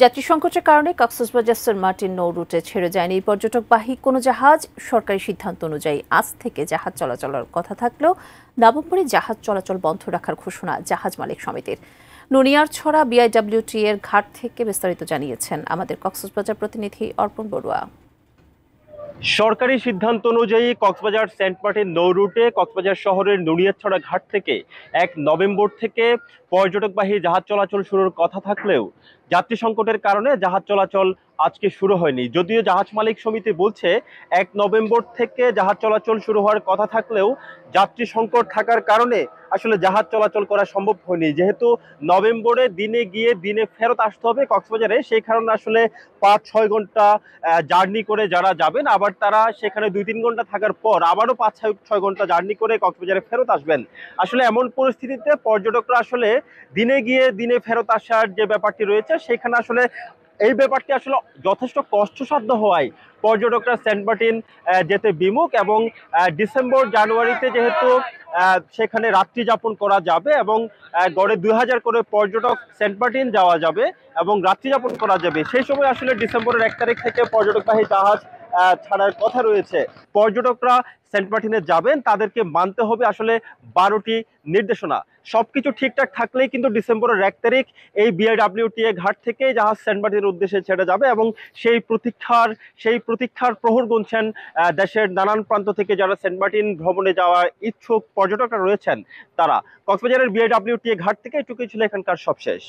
যাত্রী সংকটের কারণে কক্সবাজার সেন্ট মার্টিন নৌ রুটে ছেড়ে যায়নি পর্যটকবাহী কোনো জাহাজ। সরকারি সিদ্ধান্ত অনুযায়ী আজ থেকে জাহাজ চলাচলের কথা থাকলেও নভেম্বরে জাহাজ চলাচল বন্ধ রাখার ঘোষণা জাহাজ মালিক সমিতির। নুনিয়ারছড়া বিআইডব্লিউটি এর ঘাট থেকে বিস্তারিত জানিয়েছেন আমাদের কক্সবাজার প্রতিনিধি অর্পণ বড়ুয়া। সরকারি সিদ্ধান্ত অনুযায়ী কক্সবাজার সেন্ট মার্টিন নৌ রুটে কক্সবাজার শহরের নুনিয়ারছড়া ঘাট থেকে ১ নভেম্বর থেকে পর্যটকবাহী জাহাজ চলাচল শুরুর কথা থাকলেও যাত্রী সংকটের কারণে জাহাজ চলাচল আজকে শুরু হয়নি। যদিও জাহাজ মালিক সমিতি বলছে ১ নভেম্বর থেকে জাহাজ চলাচল শুরু হওয়ার কথা থাকলেও যাত্রী সংকট থাকার কারণে আসলে জাহাজ চলাচল করা সম্ভব হয়নি। যেহেতু নভেম্বরে দিনে গিয়ে দিনে ফেরত আসতে হবে কক্সবাজারে, সেই কারণে আসলে ৫-৬ ঘন্টা জার্নি করে যারা যাবেন, আবার তারা সেখানে ২-৩ ঘন্টা থাকার পর আবারও ৫-৬ ঘন্টা জার্নি করে কক্সবাজারে ফেরত আসবেন। আসলে এমন পরিস্থিতিতে পর্যটকরা আসলে দিনে গিয়ে দিনে ফেরত আসার যে ব্যাপারটি রয়েছে সেখানে আসলে এই ব্যাপারটি আসলে যথেষ্ট কষ্টসাধ্য হওয়ায় পর্যটকরা সেন্ট মার্টিন যেতে বিমুখ। এবং ডিসেম্বর জানুয়ারিতে যেহেতু সেখানে রাত্রি যাপন করা যাবে এবং গড়ে ২০০০ করে পর্যটক সেন্ট মার্টিন যাওয়া যাবে এবং রাত্রি যাপন করা যাবে, সেই সময় আসলে ডিসেম্বরের ১ তারিখ থেকে পর্যটকবাহী জাহাজ ছাড়ার কথা রয়েছে। পর্যটকরা সেন্ট মার্টিনে যাবেন, তাদেরকে মানতে হবে আসলে ১২টি নির্দেশনা। সবকিছু ঠিকঠাক থাকলেই কিন্তু ডিসেম্বরের ১ তারিখ এই বিআইডব্লিউটিএ ঘাট থেকে জাহাজ সেন্ট মার্টিনের উদ্দেশ্যে ছেড়ে যাবে এবং সেই প্রতীক্ষার প্রহর গুনছেন দেশের নানান প্রান্ত থেকে যারা সেন্ট মার্টিন ভ্রমণে যাওয়ার ইচ্ছুক পর্যটকরা রয়েছেন তারা। কক্সবাজারের বিআইডব্লিউটিএ ঘাট থেকে এটুকুই ছিল এখানকার সবশেষ।